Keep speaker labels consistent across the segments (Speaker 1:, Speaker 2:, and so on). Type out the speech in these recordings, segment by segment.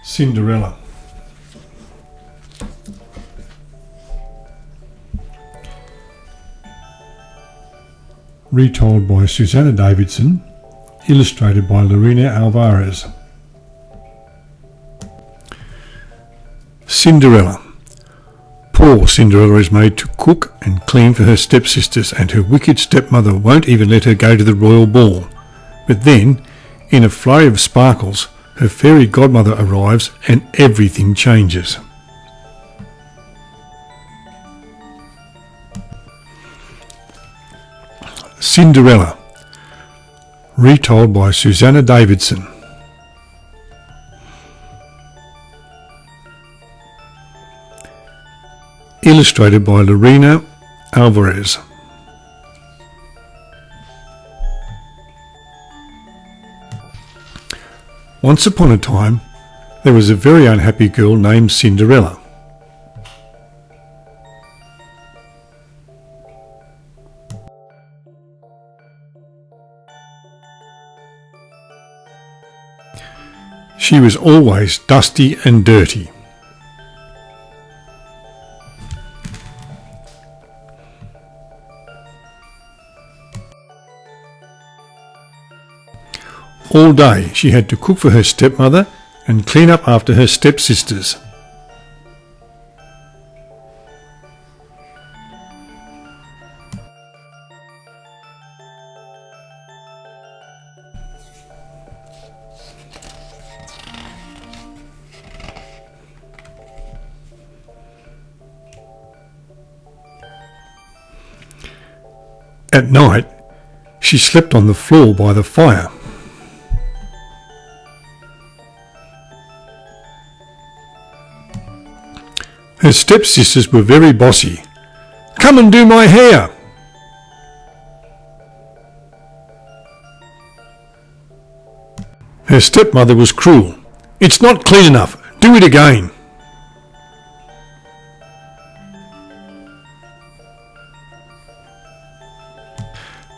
Speaker 1: Cinderella. Retold by Susanna Davidson, illustrated by Lorena Alvarez. Cinderella. Poor Cinderella is made to cook and clean for her stepsisters, and her wicked stepmother won't even let her go to the royal ball. But then, in a flurry of sparkles, her fairy godmother arrives and everything changes. Cinderella. Retold by Susanna Davidson. Illustrated by Lorena Alvarez. Once upon a time, there was a very unhappy girl named Cinderella. She was always dusty and dirty. All day she had to cook for her stepmother and clean up after her stepsisters. At night, she slept on the floor by the fire. Her stepsisters were very bossy. "Come and do my hair!" Her stepmother was cruel. "It's not clean enough. Do it again."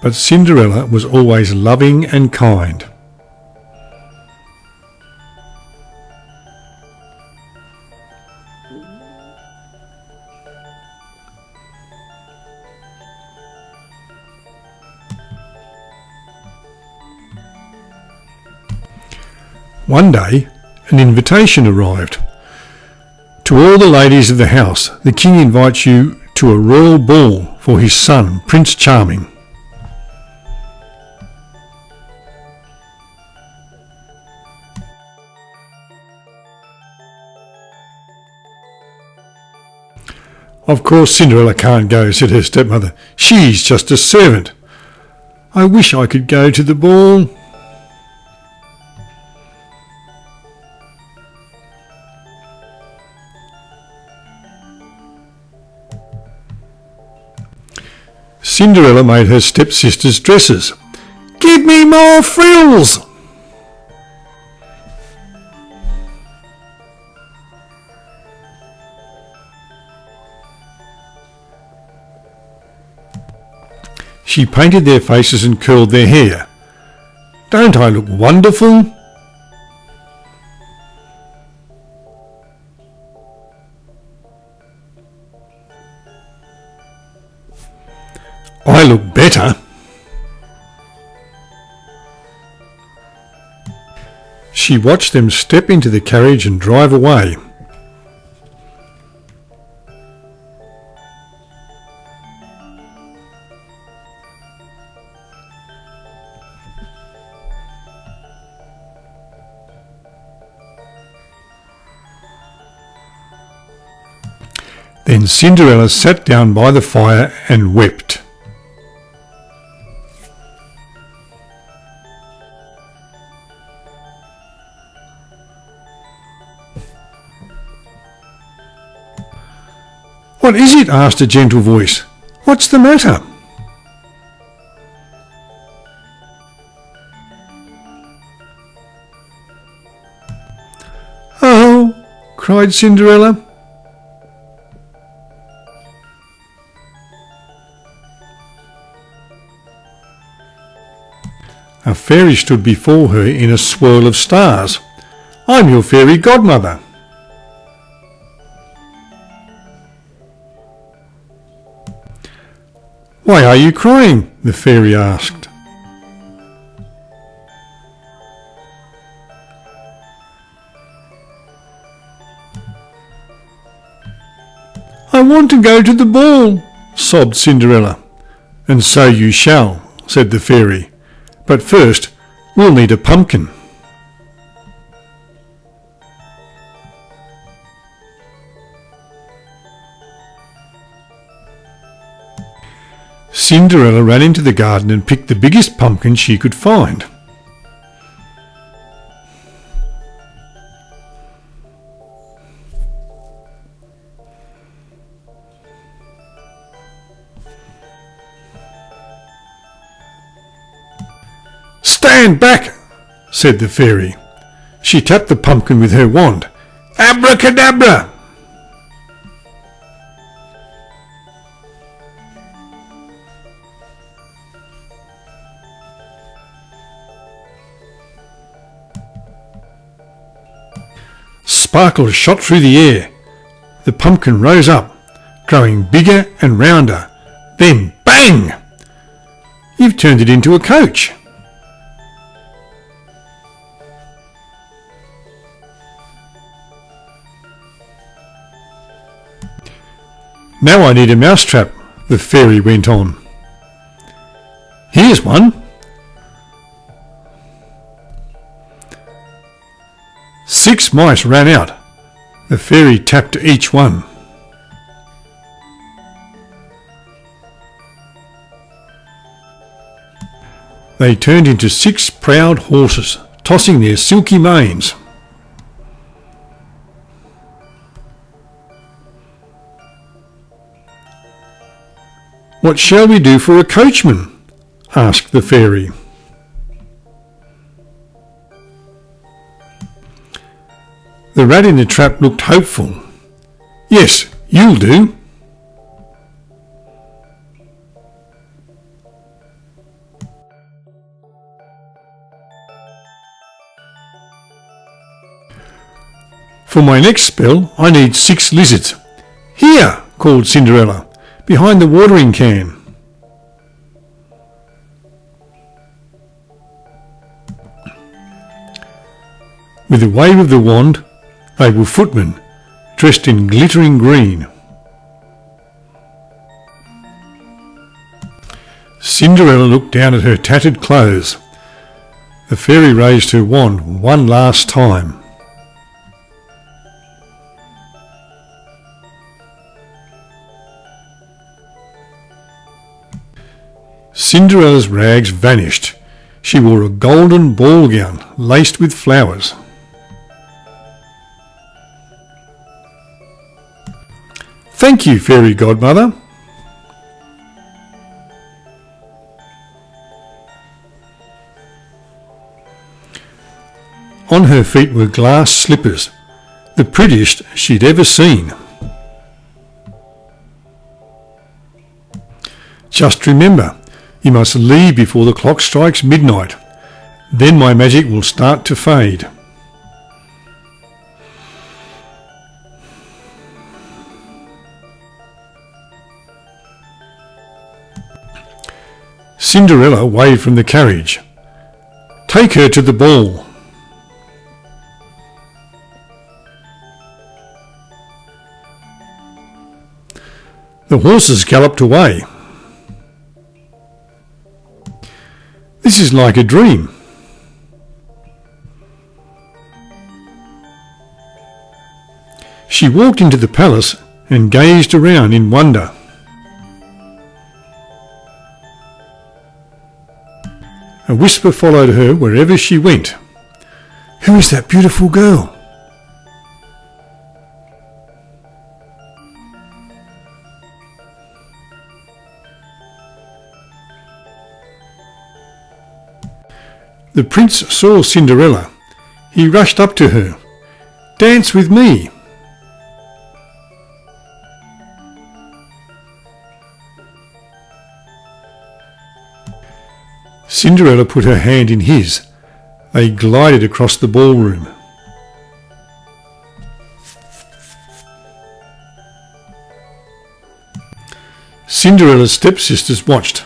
Speaker 1: But Cinderella was always loving and kind. One day, an invitation arrived. "To all the ladies of the house, the king invites you to a royal ball for his son, Prince Charming." "Of course Cinderella can't go," said her stepmother. "She's just a servant. I wish I could go to the ball." Cinderella made her stepsisters dresses. "Give me more frills!" She painted their faces and curled their hair. "Don't I look wonderful?" "I look better." She watched them step into the carriage and drive away. Then Cinderella sat down by the fire and wept. "What is it?" asked a gentle voice. "What's the matter?" "Oh!" cried Cinderella. A fairy stood before her in a swirl of stars. I'm your fairy godmother." "Why are you crying?" the fairy asked. "I want to go to the ball," sobbed Cinderella. "And so you shall," said the fairy. "But first we'll need a pumpkin." Cinderella ran into the garden and picked the biggest pumpkin she could find. "Stand back," said the fairy. She tapped the pumpkin with her wand. "Abracadabra!" Sparkles shot through the air. The pumpkin rose up, growing bigger and rounder. Then, bang! You've turned it into a coach. "Now I need a mousetrap," the fairy went on. "Here's one." 6 mice ran out. The fairy tapped each one. They turned into 6 proud horses, tossing their silky manes. "What shall we do for a coachman?" asked the fairy. The rat in the trap looked hopeful. "Yes, you'll do." "For my next spell, I need 6 lizards." "Here," called Cinderella, "behind the watering can." With a wave of the wand, they were footmen, dressed in glittering green. Cinderella looked down at her tattered clothes. The fairy raised her wand one last time. Cinderella's rags vanished. She wore a golden ball gown laced with flowers. "Thank you, Fairy Godmother." On her feet were glass slippers, the prettiest she'd ever seen. "Just remember, you must leave before the clock strikes midnight. Then my magic will start to fade." Cinderella waved from the carriage. "Take her to the ball." The horses galloped away. "This is like a dream." She walked into the palace and gazed around in wonder. A whisper followed her wherever she went. "Who is that beautiful girl?" The prince saw Cinderella. He rushed up to her. "Dance with me." Cinderella put her hand in his. They glided across the ballroom. Cinderella's stepsisters watched.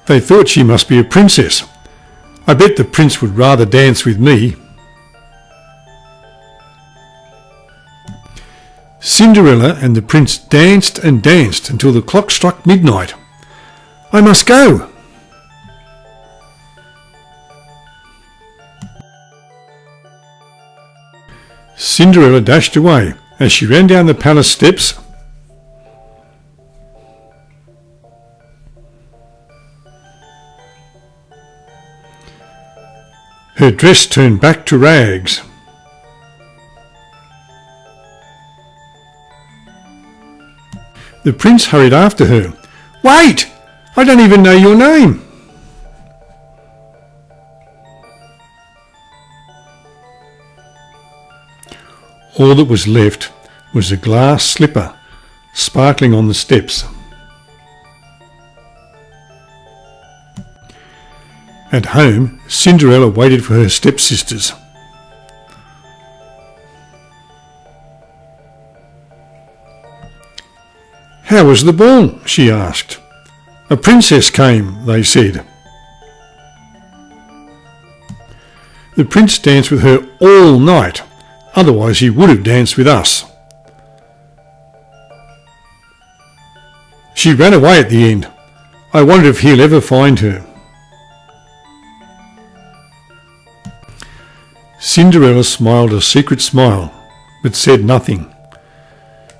Speaker 1: They thought she must be a princess. I bet the prince would rather dance with me. Cinderella and the prince danced and danced until the clock struck midnight. I must go. Cinderella dashed away. As she ran down the palace steps, her dress turned back to rags. The prince hurried after her. Wait! I don't even know your name. All that was left was a glass slipper sparkling on the steps. At home, Cinderella waited for her stepsisters. How was the ball? She asked. A princess came, they said. The prince danced with her all night, otherwise he would have danced with us. She ran away at the end. I wonder if he'll ever find her. Cinderella smiled a secret smile, but said nothing.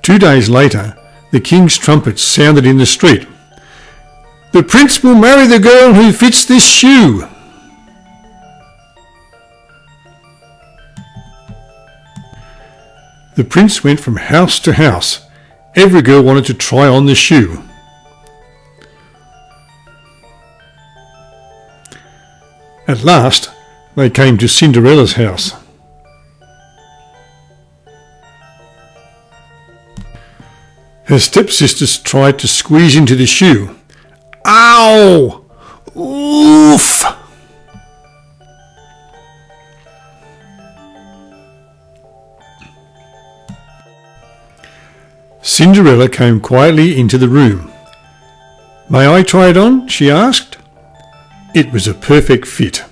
Speaker 1: 2 days later, the king's trumpets sounded in the street. The prince will marry the girl who fits this shoe. The prince went from house to house. Every girl wanted to try on the shoe. At last, they came to Cinderella's house. Her stepsisters tried to squeeze into the shoe. Ow! Oof! Cinderella came quietly into the room. May I try it on? She asked. It was a perfect fit.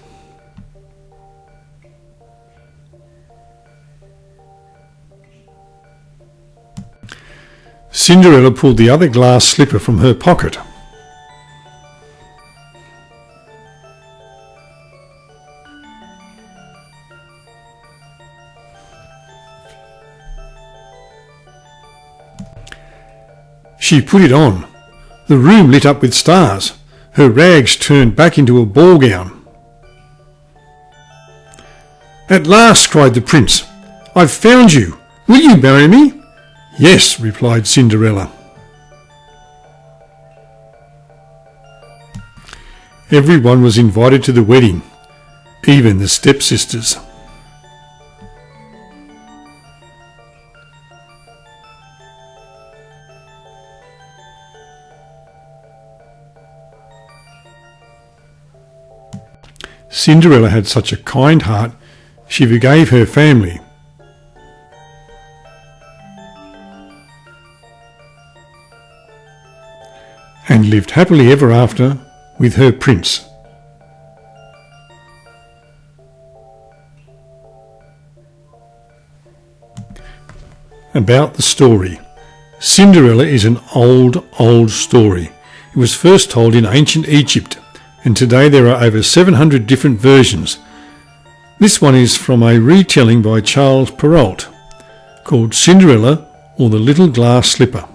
Speaker 1: Cinderella pulled the other glass slipper from her pocket. She put it on. The room lit up with stars. Her rags turned back into a ball gown. At last, cried the prince. I've found you. Will you marry me? Yes, replied Cinderella. Everyone was invited to the wedding, even the stepsisters. Cinderella had such a kind heart, she forgave her family. And lived happily ever after with her prince. About the story. Cinderella is an old story. It was first told in ancient Egypt, and today there are over 700 different versions. This one is from a retelling by Charles Perrault, called Cinderella or the Little Glass Slipper.